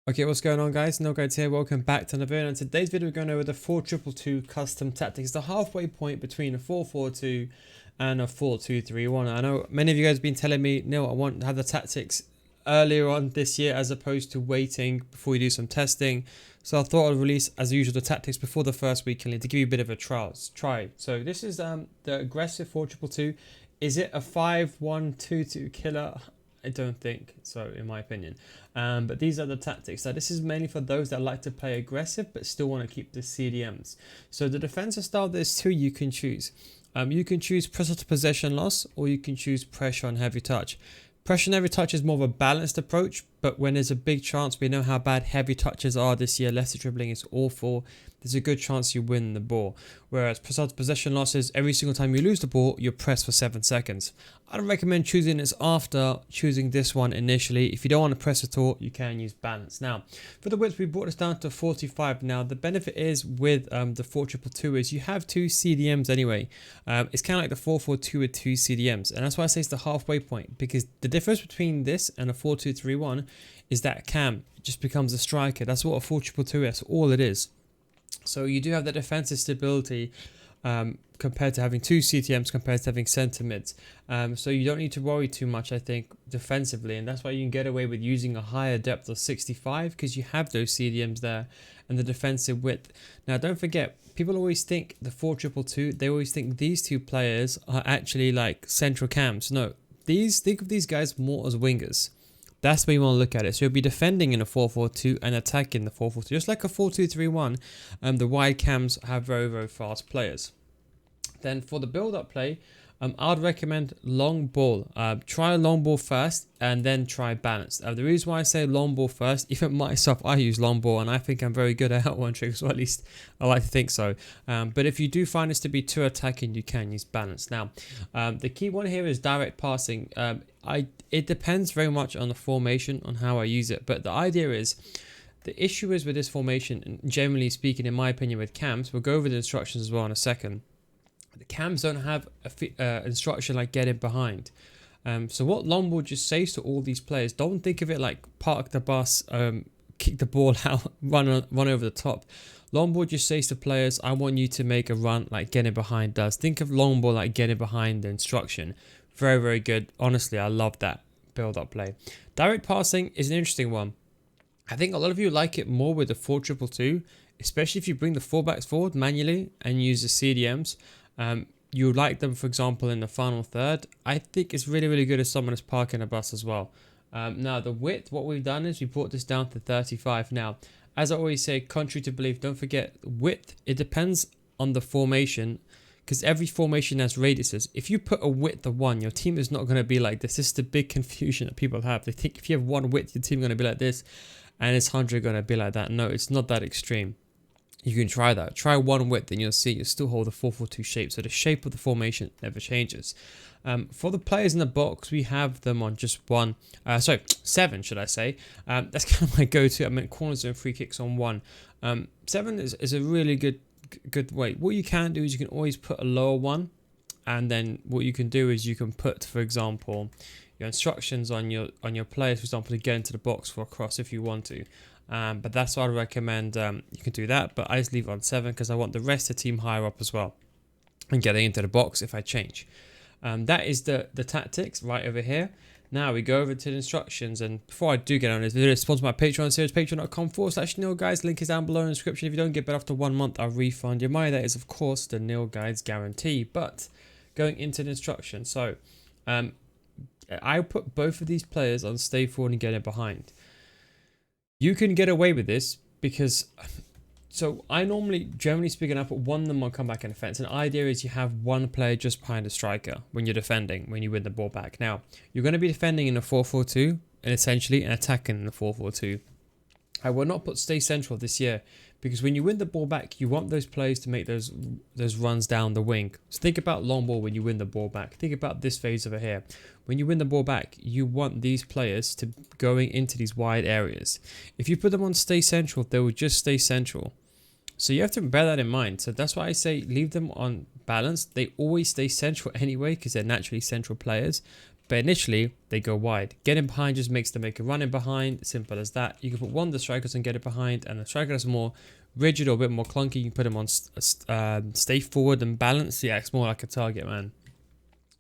Okay, what's going on, guys? No Guides here. Welcome back to another video. And today's video, we're going over the 4-2-2 custom tactics, the halfway point between a 4-4-2 and a 4-2-3-1. I know many of you guys have been telling me, Neil, I want to have the tactics earlier on this year as opposed to waiting before we do some testing. So I thought I'd release, as usual, the tactics before the first weekend to give you a bit of a try. So this is the aggressive 4-2-2. Is it a 5-1-2-2 killer? I don't think so, in my opinion. But these are the tactics. So this is mainly for those that like to play aggressive but still want to keep the CDMs. So the defensive style, there's two you can choose. You can choose pressure to possession loss, or you can choose pressure on heavy touch. Pressure on heavy touch is more of a balanced approach, but when there's a big chance, we know how bad heavy touches are this year. Lesser dribbling is awful. There's a good chance you win the ball. Whereas pressure to possession losses, every single time you lose the ball, you're pressed for 7 seconds. I'd recommend choosing this after choosing this one initially. If you don't want to press at all, you can use balance. Now, for the width, we brought this down to 45. Now, the benefit is with the 4-2-2 is you have two CDMs anyway. It's kind of like the 4-4-2 with two CDMs. And that's why I say it's the halfway point, because the difference between this and a 4-2-3-1 is that Cam just becomes a striker. That's what a 4-2-2 is. That's all it is. So you do have the defensive stability compared to having two CTMs compared to having centre mids. So you don't need to worry too much, I think, defensively. And that's why you can get away with using a higher depth of 65, because you have those CDMs there and the defensive width. Now, don't forget, people always think the 4-2-2, they always think these two players are actually like central cams. No, think of these guys more as wingers. That's the way you want to look at it. So you'll be defending in a 4-4-2 and attacking the 4-4-2. Just like a 4-2-3-1, the wide cams have very, very fast players. Then for the build-up play, I'd recommend long ball. Try long ball first and then try balance. The reason why I say long ball first, even myself, I use long ball and I think I'm very good at one tricks, or at least I like to think so. But if you do find this to be too attacking, you can use balance. Now, the key one here is direct passing. It depends very much on the formation, on how I use it. But the idea is, the issue is with this formation, and generally speaking, in my opinion, with cams, we'll go over the instructions as well in a second. The cams don't have a instruction like get in behind. So what long ball just says to all these players, don't think of it like park the bus, kick the ball out, run over the top. Long ball just says to players, I want you to make a run like getting behind does. Think of long ball like getting behind the instruction. Very, very good. Honestly, I love that build-up play. Direct passing is an interesting one. I think a lot of you like it more with the 4-2-2, especially if you bring the fullbacks forward manually and use the CDMs. You like them, for example, in the final third. I think it's really, really good as someone is parking a bus as well. Now, the width, what we've done is we brought this down to 35. Now, as I always say, contrary to belief, don't forget width. It depends on the formation, because every formation has radiuses. If you put a width of 1, your team is not going to be like this. This is the big confusion that people have. They think if you have one width, your team is going to be like this, and its 100 going to be like that. No, it's not that extreme. You can try that. Try one width and you'll see you'll still hold the 4-4-2 shape. So the shape of the formation never changes. For the players in the box, we have them on just 7 should I say. That's kind of my go-to. I meant corners and free kicks on 1. 7 is a really good way. What you can do is you can always put a lower one. And then what you can do is you can put, for example, your instructions on your players, for example, to get into the box for a cross if you want to. But that's what I recommend. You can do that, but I just leave it on 7 because I want the rest of the team higher up as well and getting into the box if I change. That is the tactics right over here. Now we go over to the instructions, and before I do get on this video, sponsor my Patreon series, patreon.com/Neil Guides. Link is down below in the description. If you don't get better after 1 month, I'll refund your money. That is, of course, the Neil Guides guarantee. But going into the instructions, so I put both of these players on stay forward and get in behind. You can get away with this because, so I normally, generally speaking, I put one of them on comeback and defense. And the idea is you have one player just behind the striker when you're defending, when you win the ball back. Now, you're going to be defending in a 4-4-2 and essentially and attacking in a 4-4-2. I will not put stay central this year because when you win the ball back, you want those players to make those runs down the wing. So think about long ball when you win the ball back. Think about this phase over here. When you win the ball back, you want these players to going into these wide areas. If you put them on stay central, they will just stay central. So you have to bear that in mind. So that's why I say leave them on balance. They always stay central anyway because they're naturally central players. But initially, they go wide. Getting behind just makes them make a run in behind. Simple as that. You can put one of the strikers and get it behind, and the striker that's more rigid or a bit more clunky, you can put him on stay forward and balance. Yeah, it's more like a target man.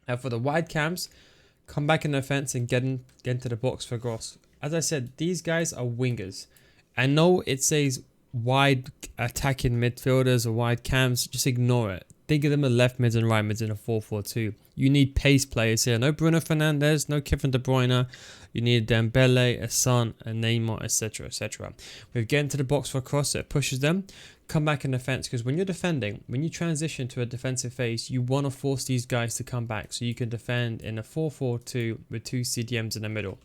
Now for the wide cams, come back in the fence and get into the box for Gross. As I said, these guys are wingers. I know it says wide attacking midfielders or wide cams, just ignore it. Think of them as left mids and right mids in a 4-4-2. You need pace players here. No Bruno Fernandes, no Kevin De Bruyne. You need Dembele, a Son, a Neymar, etc, etc. We've get into the box for a cross, it pushes them. Come back in defense, because when you're defending, when you transition to a defensive phase, you want to force these guys to come back so you can defend in a 4-4-2 with 2 CDMs in the middle.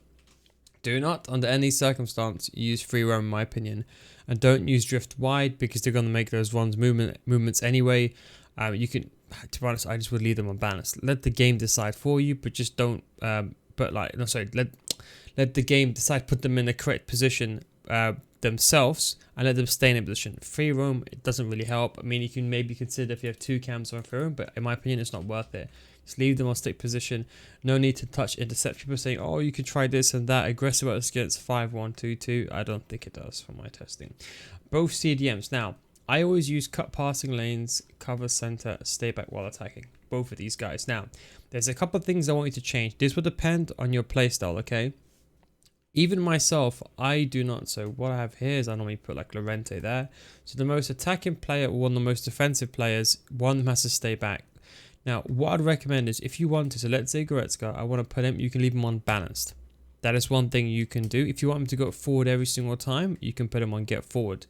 Do not, under any circumstance, use free roam in my opinion. And don't use drift wide, because they're going to make those runs movements anyway. You can, to be honest, I just would leave them unbalanced. Let the game decide for you, but just don't, let the game decide, put them in the correct position themselves and let them stay in a position. Free roam, it doesn't really help. I mean, you can maybe consider if you have 2 cams on free roam, but in my opinion, it's not worth it. Just leave them on stick position. No need to touch intercept. People saying, oh, you could try this and that. Aggressive against 5-1-2-2. I don't think it does from my testing. Both CDMs. Now, I always use cut passing lanes, cover center, stay back while attacking. Both of these guys. Now, there's a couple of things I want you to change. This will depend on your playstyle, okay? Even myself, I do not. So what I have here is I normally put like Llorente there. So the most attacking player or one of the most defensive players, one has to stay back. Now, what I'd recommend is if you want to, so let's say Goretzka, I want to put him, you can leave him on balanced. That is one thing you can do. If you want him to go forward every single time, you can put him on get forward.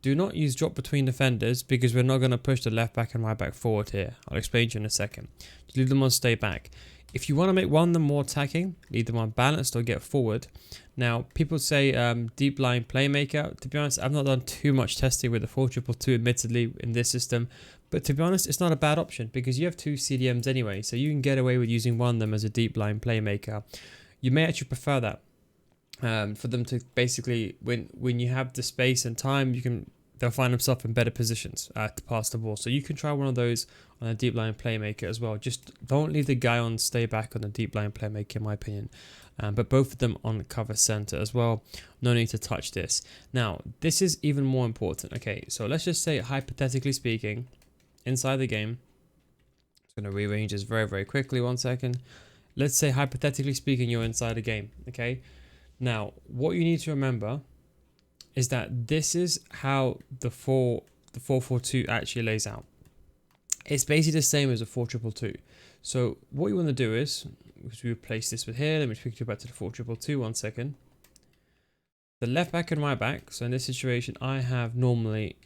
Do not use drop between defenders because we're not going to push the left back and right back forward here. I'll explain to you in a second. Just leave them on stay back. If you want to make one of them more attacking, leave them on balanced or get forward. Now, people say deep line playmaker. To be honest, I've not done too much testing with the 4-2-2 admittedly in this system. But to be honest, it's not a bad option because you have 2 CDMs anyway. So you can get away with using one of them as a deep line playmaker. You may actually prefer that. For them to basically, when you have the space and time, they'll find themselves in better positions to pass the ball. So you can try one of those on a deep line playmaker as well. Just don't leave the guy on stay back on a deep line playmaker, in my opinion. But both of them on cover center as well. No need to touch this. Now, this is even more important. Okay, so let's just say, hypothetically speaking, inside the game, I'm going to rearrange this very, very quickly. 1 second. Let's say, hypothetically speaking, you're inside a game. Okay. Now, what you need to remember is that this is how the 4-4-2 actually lays out. It's basically the same as a 4-2-2. So what you want to do is, because we replace this with here, let me pick you back to the 4-2-2. 1 second. The left back and right back. So in this situation, I have normally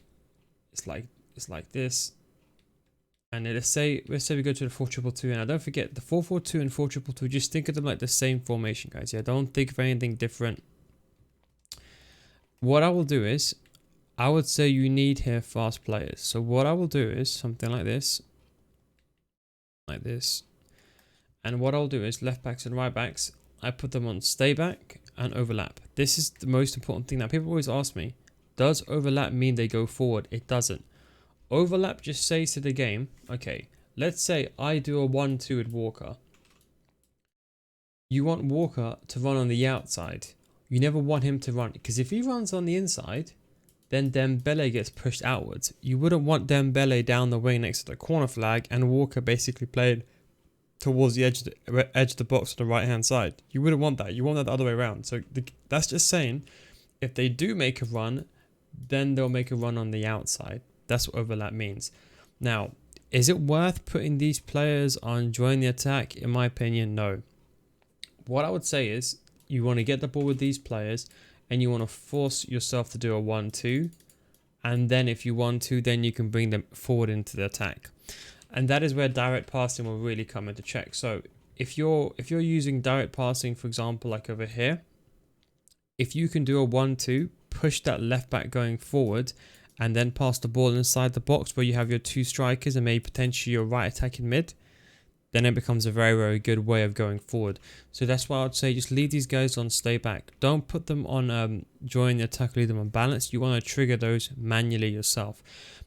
it's like this. And let's say we go to the 4-2-2, and don't forget the 4-4-2 and 4-2-2. Just think of them like the same formation, guys. Yeah, don't think of anything different. What I will do is, I would say you need here fast players. So what I will do is something like this, and what I'll do is left backs and right backs. I put them on stay back and overlap. This is the most important thing. Now people always ask me, does overlap mean they go forward? It doesn't. Overlap just says to the game, okay, let's say I do a 1-2 with Walker. You want Walker to run on the outside. You never want him to run, because if he runs on the inside, then Dembele gets pushed outwards. You wouldn't want Dembele down the wing next to the corner flag and Walker basically played towards the edge of the box on the right hand side. You wouldn't want that. You want that the other way around. So that's just saying, if they do make a run, then they'll make a run on the outside. That's what overlap means. Now, is it worth putting these players on join the attack? In my opinion, no. What I would say is, you want to get the ball with these players and you want to force yourself to do a 1-2. And then if you want to, then you can bring them forward into the attack. And that is where direct passing will really come into check. So if you're using direct passing, for example, like over here, if you can do a 1-2, push that left back going forward, and then pass the ball inside the box where you have your 2 strikers and maybe potentially your right attacking mid, then it becomes a very, very good way of going forward. So that's why I'd say just leave these guys on stay back. Don't put them on join the attack leader unbalanced, you want to trigger those manually yourself.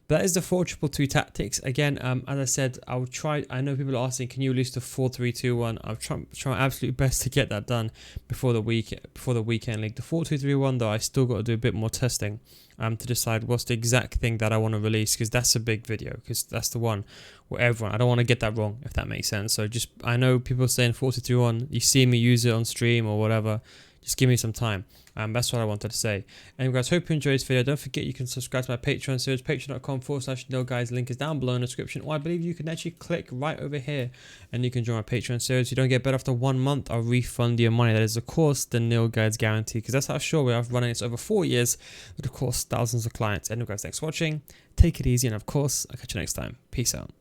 But that is the 4-2-2 tactics. Again, as I said, I'll try. I know people are asking, can you release the 4-3-2-1? I'll try my absolute best to get that done before the weekend league. The 4-2-3-1 though, I still got to do a bit more testing to decide what's the exact thing that I want to release, because that's a big video, because that's the one where everyone, I don't want to get that wrong, if that makes sense. So just, I know people are saying 4-2-3-1, you see me use it on stream or whatever, just give me some time. That's what I wanted to say. Anyway guys, hope you enjoyed this video. Don't forget you can subscribe to my Patreon series, patreon.com/Nil guys. Link is down below in the description, or I believe you can actually click right over here and you can join my Patreon series. If you don't get better after 1 month, I'll refund your money. That is of course the Nil Guides guarantee, because that's how sure we are running this over 4 years with of course thousands of clients. Anyway guys, thanks for watching, take it easy, and of course I'll catch you next time. Peace out.